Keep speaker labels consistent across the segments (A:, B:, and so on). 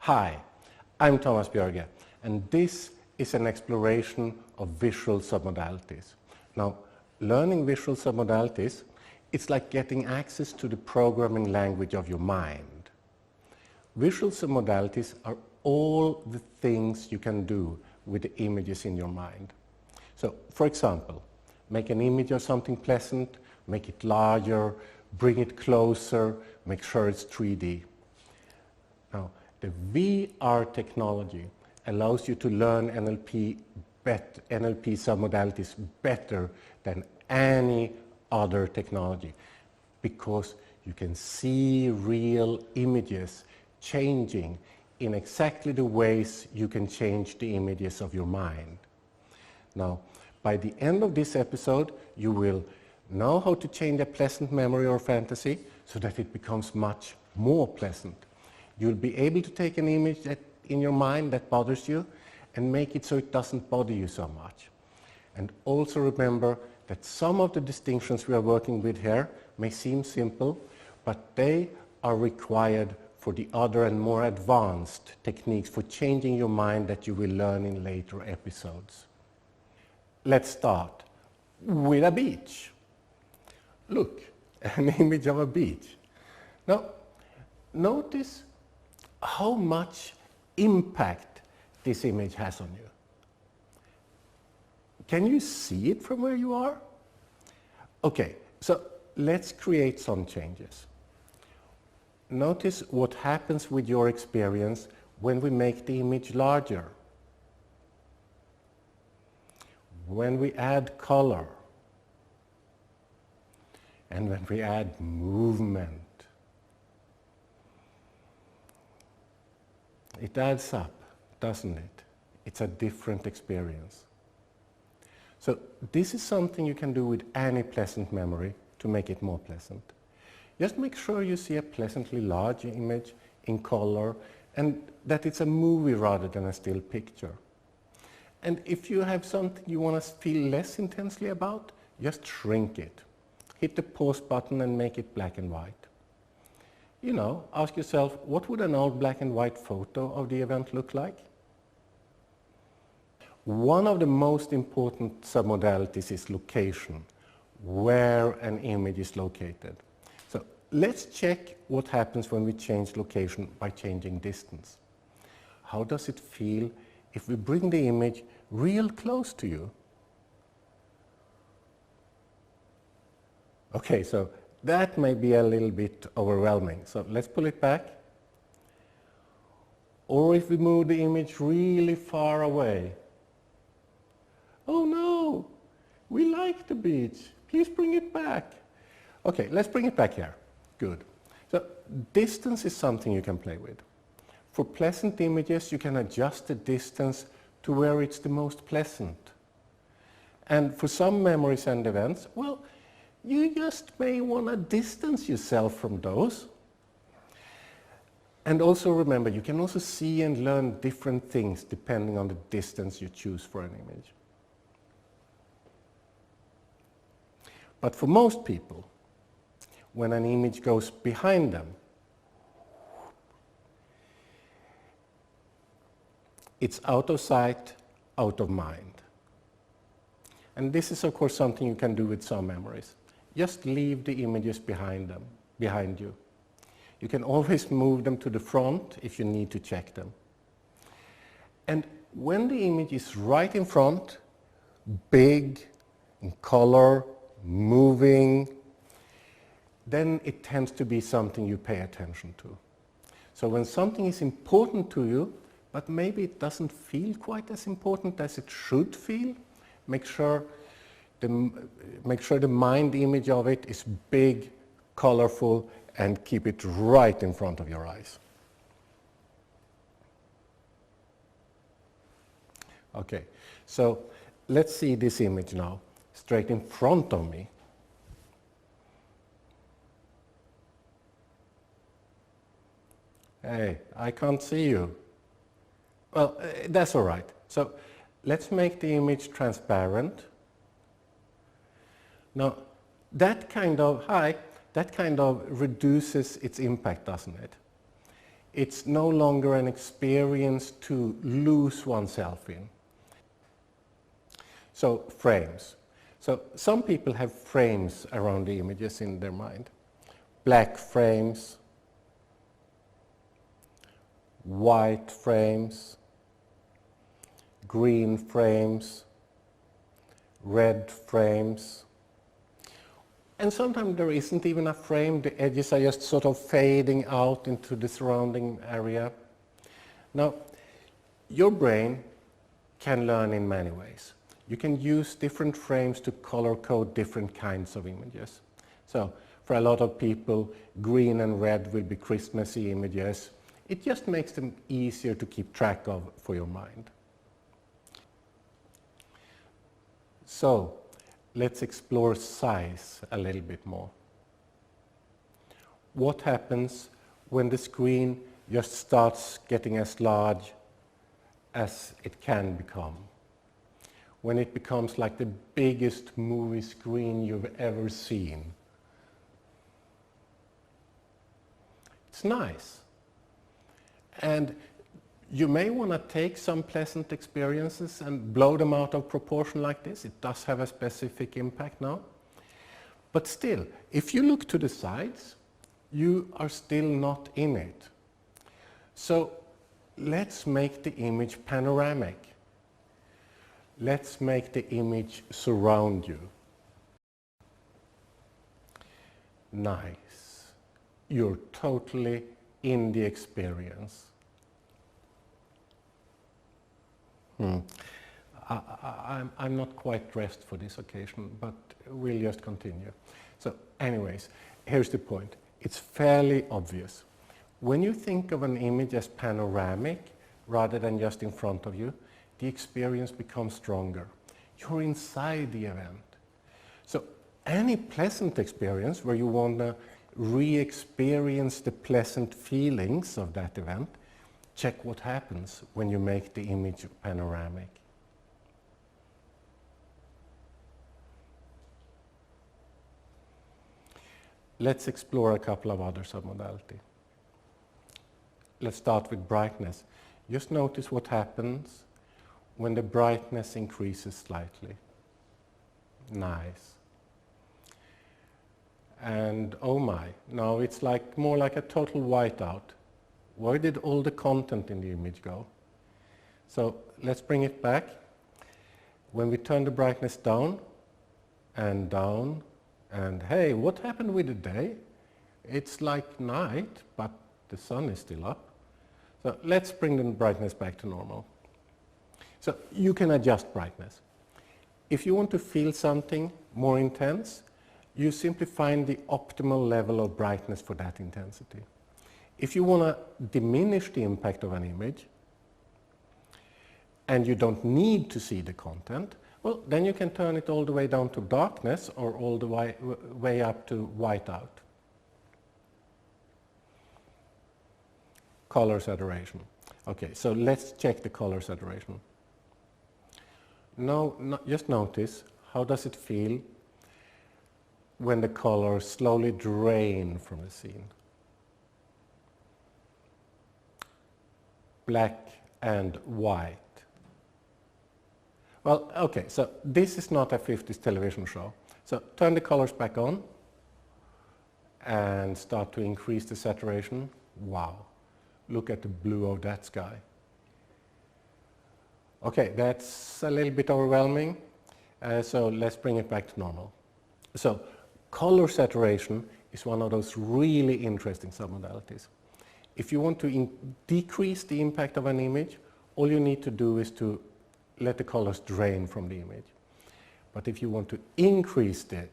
A: Hi, I'm Thomas Björge, and this is an exploration of visual submodalities. Now, learning visual submodalities, it's like getting access to the programming language of your mind. Visual submodalities are all the things you can do with the images in your mind. So, for example, make an image of something pleasant, make it larger, bring it closer, make sure it's 3D. Now, the VR technology allows you to learn NLP submodalities better than any other technology because you can see real images changing in exactly the ways you can change the images of your mind. Now, by the end of this episode, you will know how to change a pleasant memory or fantasy so that it becomes much more pleasant. You'll be able to take an image in your mind that bothers you and make it so it doesn't bother you so much. And also remember that some of the distinctions we are working with here may seem simple, but they are required for the other and more advanced techniques for changing your mind that you will learn in later episodes. Let's start with a beach. Look, an image of a beach. Now, notice how much impact this image has on you. Can you see it from where you are? Okay, so let's create some changes. Notice what happens with your experience when we make the image larger, when we add color, and when we add movement. It adds up, doesn't it? It's a different experience. So this is something you can do with any pleasant memory to make it more pleasant. Just make sure you see a pleasantly large image in color and that it's a movie rather than a still picture. And if you have something you want to feel less intensely about, just shrink it. Hit the pause button and make it black and white. You know, ask yourself, what would an old black and white photo of the event look like? One of the most important submodalities is location, where an image is located. So let's check what happens when we change location by changing distance. How does it feel if we bring the image real close to you? Okay, so that may be a little bit overwhelming. So let's pull it back. Or if we move the image really far away. Oh no, we like the beach. Please bring it back. Okay, let's bring it back here. Good. So distance is something you can play with. For pleasant images, you can adjust the distance to where it's the most pleasant. And for some memories and events, well, you just may want to distance yourself from those. And also remember, you can also see and learn different things depending on the distance you choose for an image. But for most people, when an image goes behind them, it's out of sight, out of mind. And this is of course something you can do with some memories. Just leave the images behind you. You can always move them to the front if you need to check them. And when the image is right in front, big, in color, moving, then it tends to be something you pay attention to. So when something is important to you, but maybe it doesn't feel quite as important as it should feel, make sure the mind image of it is big, colorful, and keep it right in front of your eyes. Okay, so let's see this image now, straight in front of me. Hey, I can't see you. Well, that's all right. So let's make the image transparent. Now, that kind of reduces its impact, doesn't it? It's no longer an experience to lose oneself in. So, frames. So, some people have frames around the images in their mind. Black frames, white frames, green frames, red frames. And sometimes there isn't even a frame, the edges are just sort of fading out into the surrounding area. Now, your brain can learn in many ways. You can use different frames to color code different kinds of images. So, for a lot of people, green and red will be Christmassy images. It just makes them easier to keep track of for your mind. So, let's explore size a little bit more. What happens when the screen just starts getting as large as it can become? When it becomes like the biggest movie screen you've ever seen. It's nice. And you may want to take some pleasant experiences and blow them out of proportion like this. It does have a specific impact now. But still, if you look to the sides, you are still not in it. So let's make the image panoramic. Let's make the image surround you. Nice. You're totally in the experience. I'm not quite dressed for this occasion, but we'll just continue. So anyways, here's the point. It's fairly obvious. When you think of an image as panoramic, rather than just in front of you, the experience becomes stronger. You're inside the event. So any pleasant experience where you want to re-experience the pleasant feelings of that event, check what happens when you make the image panoramic. Let's explore a couple of other submodalities. Let's start with brightness. Just notice what happens when the brightness increases slightly. Nice. And oh my, now it's like more like a total whiteout. Where did all the content in the image go? So let's bring it back. When we turn the brightness down, and hey, what happened with the day? It's like night, but the sun is still up. So let's bring the brightness back to normal. So you can adjust brightness. If you want to feel something more intense, you simply find the optimal level of brightness for that intensity. If you want to diminish the impact of an image, and you don't need to see the content, well, then you can turn it all the way down to darkness or all the way up to whiteout. Color saturation. Okay, so let's check the color saturation. Just notice, how does it feel when the colors slowly drain from the scene? Black and white. Well, okay, so this is not a 50s television show. So turn the colors back on and start to increase the saturation. Wow, look at the blue of that sky. Okay, that's a little bit overwhelming, so let's bring it back to normal. So color saturation is one of those really interesting submodalities. If you want to decrease the impact of an image, all you need to do is to let the colors drain from the image. But if you want to increase the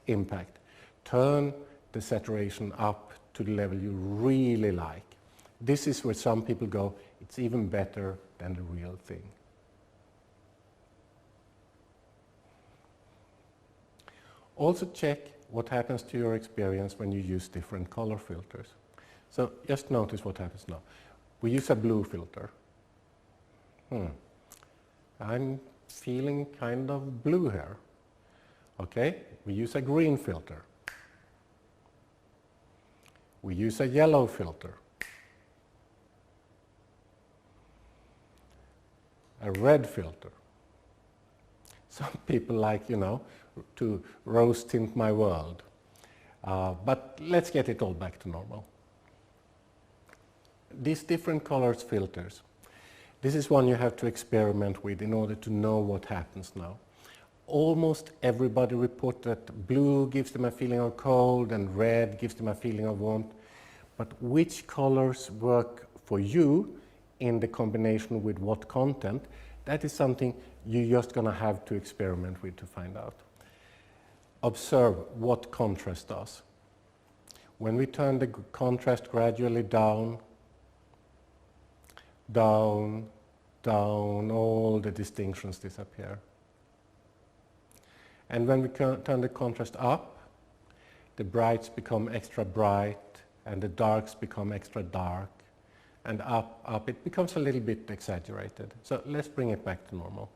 A: impact, turn the saturation up to the level you really like. This is where some people go, it's even better than the real thing. Also check what happens to your experience when you use different color filters. So just notice what happens now. We use a blue filter. I'm feeling kind of blue here. Okay, we use a green filter. we use a yellow filter, a red filter. Some people like, to rose tint my world. But let's get it all back to normal. These different colors filters, this is one you have to experiment with in order to know what happens now. Almost everybody report that blue gives them a feeling of cold and red gives them a feeling of warmth. But which colors work for you in the combination with what content, that is something you're just going to have to experiment with to find out. Observe what contrast does. When we turn the contrast gradually down, down, down, all the distinctions disappear. And when we turn the contrast up, the brights become extra bright and the darks become extra dark. And up, it becomes a little bit exaggerated. So let's bring it back to normal.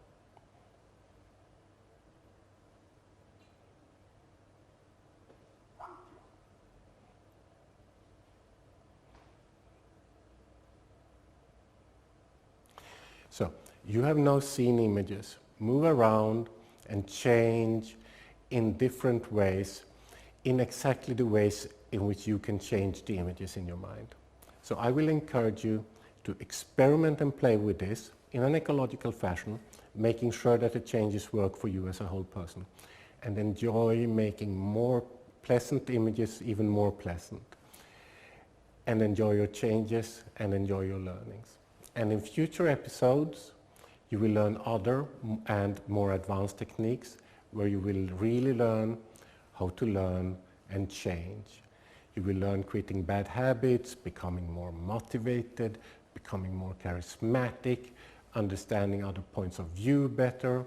A: So you have now seen images move around and change in different ways, in exactly the ways in which you can change the images in your mind. So I will encourage you to experiment and play with this in an ecological fashion, making sure that the changes work for you as a whole person, and enjoy making more pleasant images even more pleasant. And enjoy your changes and enjoy your learnings. And in future episodes, you will learn other and more advanced techniques where you will really learn how to learn and change. You will learn quitting bad habits, becoming more motivated, becoming more charismatic, understanding other points of view better.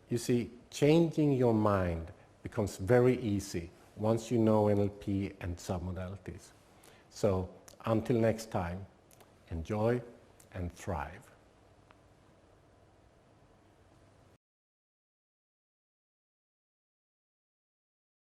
A: You see, changing your mind becomes very easy once you know NLP and submodalities. So until next time, enjoy and thrive.